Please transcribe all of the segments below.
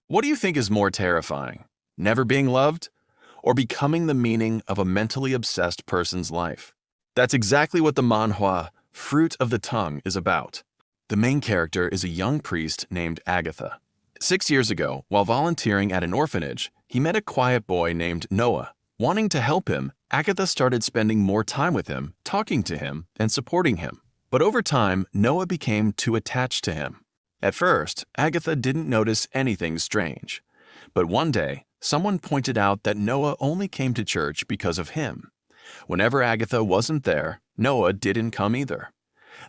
What do you think is more terrifying? Never being loved or becoming the meaning of a mentally obsessed person's life? That's exactly what the manhwa, Fruit of the Tongue, is about. The main character is a young priest named Agatha. 6 years ago, while volunteering at an orphanage, he met a quiet boy named Noah. Wanting to help him, Agatha started spending more time with him, talking to him, and supporting him. But over time, Noah became too attached to him. At first, Agatha didn't notice anything strange. But one day, someone pointed out that Noah only came to church because of him. Whenever Agatha wasn't there, Noah didn't come either.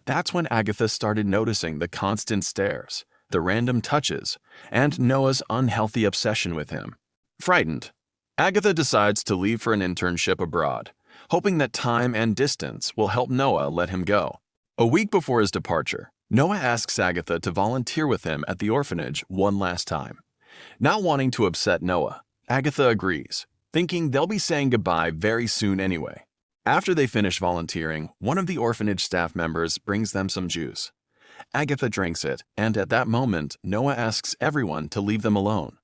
That's when Agatha started noticing the constant stares, the random touches, and Noah's unhealthy obsession with him. Frightened, Agatha decides to leave for an internship abroad, hoping that time and distance will help Noah let him go. A week before his departure, Noah asks Agatha to volunteer with him at the orphanage one last time. Not wanting to upset Noah, Agatha agrees, thinking they'll be saying goodbye very soon anyway. After they finish volunteering, one of the orphanage staff members brings them some juice. Agatha drinks it, and at that moment, Noah asks everyone to leave them alone.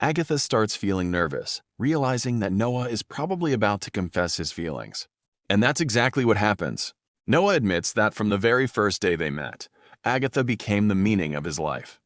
Agatha starts feeling nervous, realizing that Noah is probably about to confess his feelings. And that's exactly what happens. Noah admits that from the very first day they met, Agatha became the meaning of his life.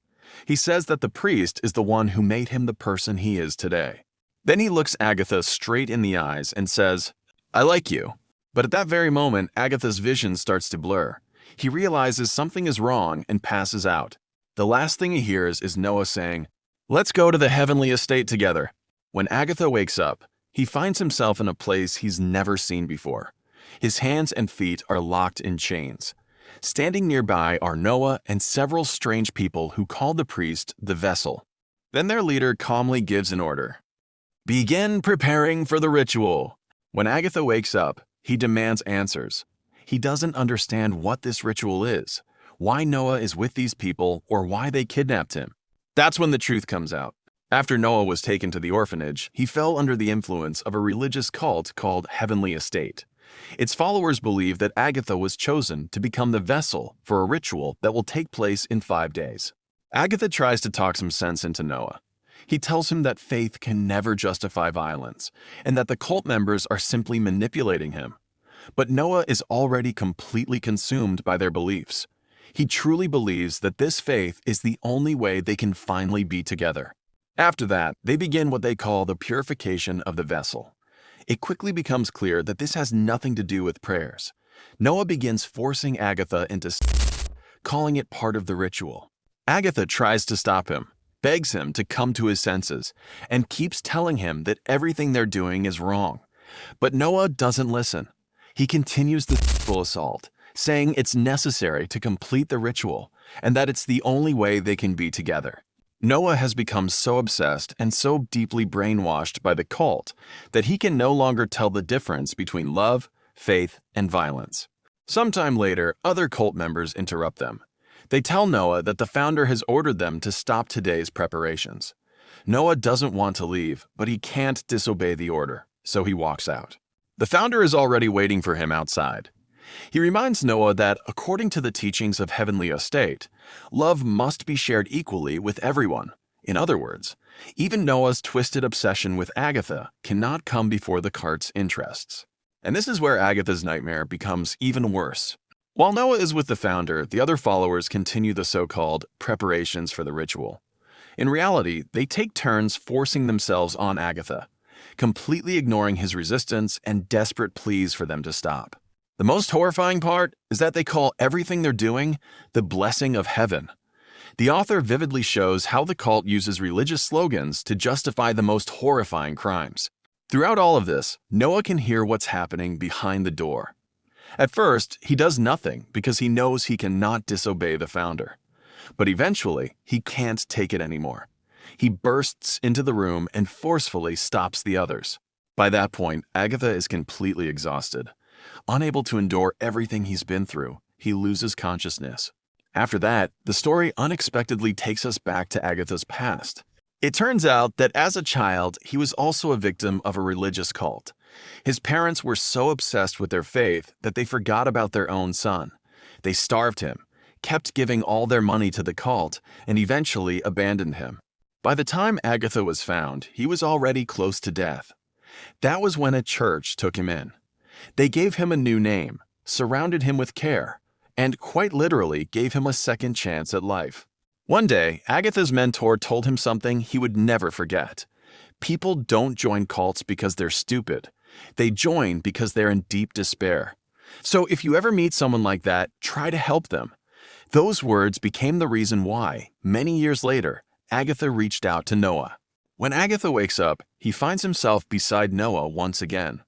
He says that the priest is the one who made him the person he is today. Then he looks Agatha straight in the eyes and says, "I like you." But at that very moment, Agatha's vision starts to blur. He realizes something is wrong and passes out. The last thing he hears is Noah saying, "Let's go to the heavenly estate together." When Agatha wakes up, he finds himself in a place he's never seen before. His hands and feet are locked in chains. Standing nearby are Noah and several strange people who call the priest the vessel. Then their leader calmly gives an order. "Begin preparing for the ritual." When Agatha wakes up, he demands answers. He doesn't understand what this ritual is, why Noah is with these people, or why they kidnapped him. That's when the truth comes out. After Noah was taken to the orphanage, he fell under the influence of a religious cult called Heavenly Estate. Its followers believe that Agatha was chosen to become the vessel for a ritual that will take place in 5 days. Agatha tries to talk some sense into Noah. He tells him that faith can never justify violence, and that the cult members are simply manipulating him. But Noah is already completely consumed by their beliefs. He truly believes that this faith is the only way they can finally be together. After that, they begin what they call the purification of the vessel. It quickly becomes clear that this has nothing to do with prayers. Noah begins forcing Agatha into calling it part of the ritual. Agatha tries to stop him, begs him to come to his senses, and keeps telling him that everything they're doing is wrong. But Noah doesn't listen. He continues the sexual assault, saying it's necessary to complete the ritual and that it's the only way they can be together. Noah has become so obsessed and so deeply brainwashed by the cult that he can no longer tell the difference between love, faith, and violence. Sometime later, other cult members interrupt them. They tell Noah that the founder has ordered them to stop today's preparations. Noah doesn't want to leave, but he can't disobey the order, so he walks out. The founder is already waiting for him outside. He reminds Noah that, according to the teachings of Heavenly Estate, love must be shared equally with everyone. In other words, even Noah's twisted obsession with Agatha cannot come before the cult's interests. And this is where Agatha's nightmare becomes even worse. While Noah is with the founder, the other followers continue the so-called preparations for the ritual. In reality, they take turns forcing themselves on Agatha, completely ignoring his resistance and desperate pleas for them to stop. The most horrifying part is that they call everything they're doing the blessing of heaven. The author vividly shows how the cult uses religious slogans to justify the most horrifying crimes. Throughout all of this, Noah can hear what's happening behind the door. At first, he does nothing because he knows he cannot disobey the founder. But eventually, he can't take it anymore. He bursts into the room and forcefully stops the others. By that point, Agatha is completely exhausted. Unable to endure everything he's been through, he loses consciousness. After that, the story unexpectedly takes us back to Agatha's past. It turns out that as a child, he was also a victim of a religious cult. His parents were so obsessed with their faith that they forgot about their own son. They starved him, kept giving all their money to the cult, and eventually abandoned him. By the time Agatha was found, he was already close to death. That was when a church took him in. They gave him a new name, surrounded him with care, and quite literally gave him a second chance at life. One day, Agatha's mentor told him something he would never forget. People don't join cults because they're stupid. They join because they're in deep despair. So if you ever meet someone like that, try to help them. Those words became the reason why, many years later, Agatha reached out to Noah. When Agatha wakes up, he finds himself beside Noah once again.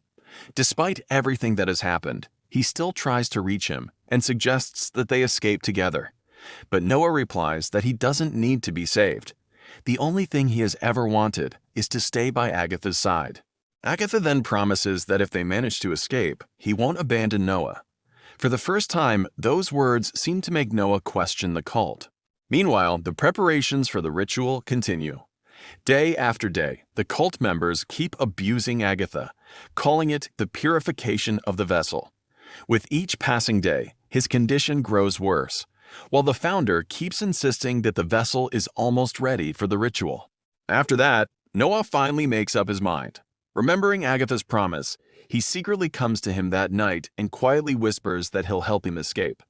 Despite everything that has happened, he still tries to reach him and suggests that they escape together. But Noah replies that he doesn't need to be saved. The only thing he has ever wanted is to stay by Agatha's side. Agatha then promises that if they manage to escape, he won't abandon Noah. For the first time, those words seem to make Noah question the cult. Meanwhile, the preparations for the ritual continue. Day after day, the cult members keep abusing Agatha, calling it the purification of the vessel. With each passing day, his condition grows worse, while the founder keeps insisting that the vessel is almost ready for the ritual. After that, Noah finally makes up his mind. Remembering Agatha's promise, he secretly comes to him that night and quietly whispers that he'll help him escape.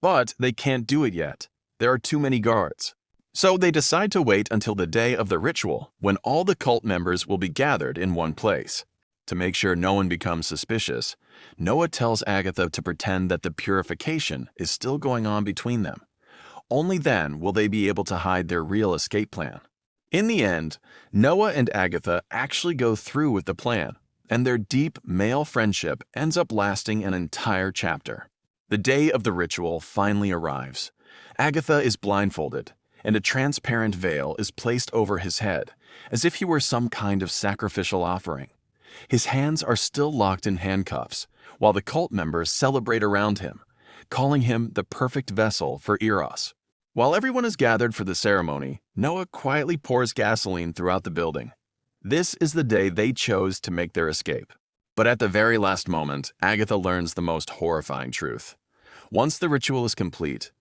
But they can't do it yet. There are too many guards. So they decide to wait until the day of the ritual, when all the cult members will be gathered in one place. To make sure no one becomes suspicious, Noah tells Agatha to pretend that the purification is still going on between them. Only then will they be able to hide their real escape plan. In the end, Noah and Agatha actually go through with the plan, and their deep male friendship ends up lasting an entire chapter. The day of the ritual finally arrives. Agatha is blindfolded, and a transparent veil is placed over his head, as if he were some kind of sacrificial offering. His hands are still locked in handcuffs, while the cult members celebrate around him, calling him the perfect vessel for Eros. While everyone is gathered for the ceremony, Noah quietly pours gasoline throughout the building. This is the day they chose to make their escape. But at the very last moment, Agatha learns the most horrifying truth. Once the ritual is complete,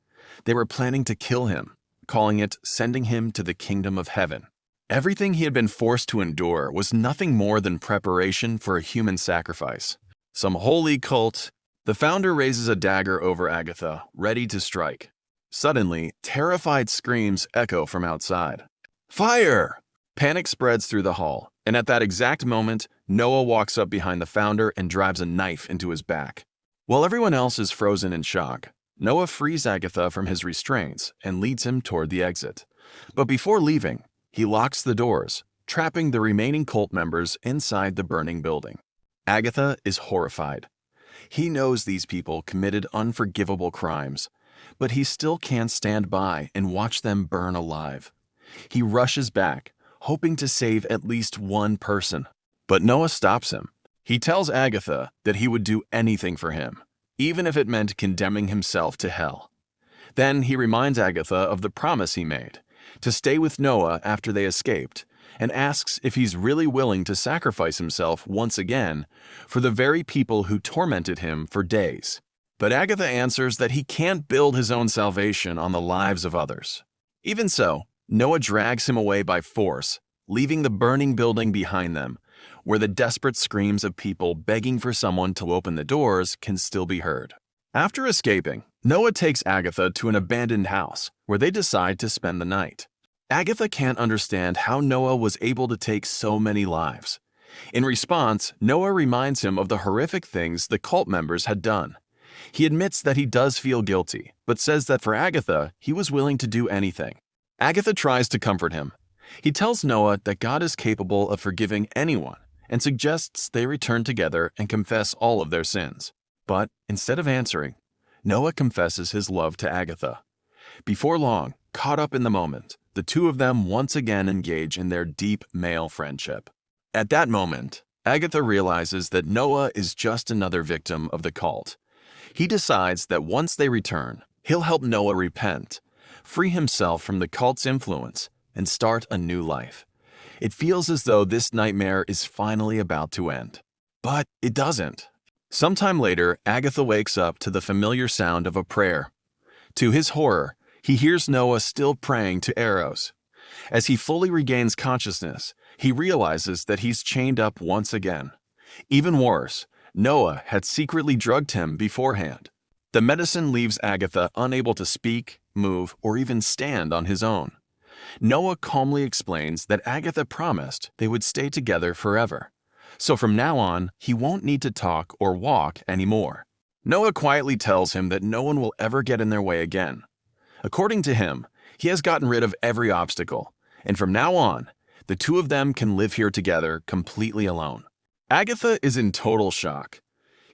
they were planning to kill him, calling it sending him to the kingdom of heaven. Everything he had been forced to endure was nothing more than preparation for a human sacrifice. Some holy cult. The founder raises a dagger over Agatha, ready to strike. Suddenly, terrified screams echo from outside. Fire! Panic spreads through the hall, and at that exact moment, Noah walks up behind the founder and drives a knife into his back. While everyone else is frozen in shock, Noah frees Agatha from his restraints and leads him toward the exit. But before leaving, he locks the doors, trapping the remaining cult members inside the burning building. Agatha is horrified. He knows these people committed unforgivable crimes, but he still can't stand by and watch them burn alive. He rushes back, hoping to save at least one person. But Noah stops him. He tells Agatha that he would do anything for him, even if it meant condemning himself to hell. Then he reminds Agatha of the promise he made, to stay with Noah after they escaped, and asks if he's really willing to sacrifice himself once again for the very people who tormented him for days. But Agatha answers that he can't build his own salvation on the lives of others. Even so, Noah drags him away by force, leaving the burning building behind them, where the desperate screams of people begging for someone to open the doors can still be heard. After escaping, Noah takes Agatha to an abandoned house, where they decide to spend the night. Agatha can't understand how Noah was able to take so many lives. In response, Noah reminds him of the horrific things the cult members had done. He admits that he does feel guilty, but says that for Agatha, he was willing to do anything. Agatha tries to comfort him. He tells Noah that God is capable of forgiving anyone and suggests they return together and confess all of their sins. But instead of answering, Noah confesses his love to Agatha. Before long, caught up in the moment, the two of them once again engage in their deep male friendship. At that moment, Agatha realizes that Noah is just another victim of the cult. He decides that once they return, he'll help Noah repent, free himself from the cult's influence, and start a new life. It feels as though this nightmare is finally about to end. But it doesn't. Sometime later, Agatha wakes up to the familiar sound of a prayer. To his horror, he hears Noah still praying to Eros. As he fully regains consciousness, he realizes that he's chained up once again. Even worse, Noah had secretly drugged him beforehand. The medicine leaves Agatha unable to speak, move, or even stand on his own. Noah calmly explains that Agatha promised they would stay together forever. So from now on, he won't need to talk or walk anymore. Noah quietly tells him that no one will ever get in their way again. According to him, he has gotten rid of every obstacle, and from now on, the two of them can live here together completely alone. Agatha is in total shock.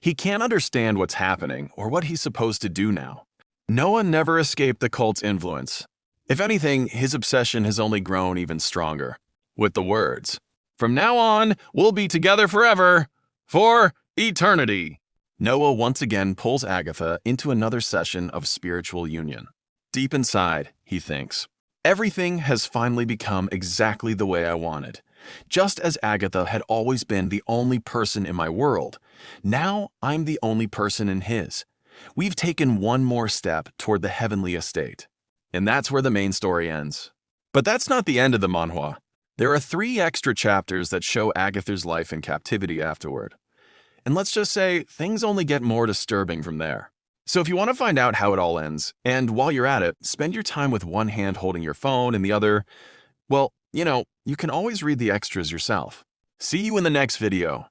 He can't understand what's happening or what he's supposed to do now. Noah never escaped the cult's influence. If anything, his obsession has only grown even stronger. With the words, "From now on, we'll be together forever, for eternity." Noah once again pulls Agatha into another session of spiritual union. Deep inside, he thinks, everything has finally become exactly the way I wanted. Just as Agatha had always been the only person in my world, now I'm the only person in his. We've taken one more step toward the heavenly estate. And that's where the main story ends. But that's not the end of the manhwa. There are 3 extra chapters that show Agatha's life in captivity afterward. And let's just say, things only get more disturbing from there. So if you want to find out how it all ends, and while you're at it, spend your time with one hand holding your phone and the other, well, you can always read the extras yourself. See you in the next video.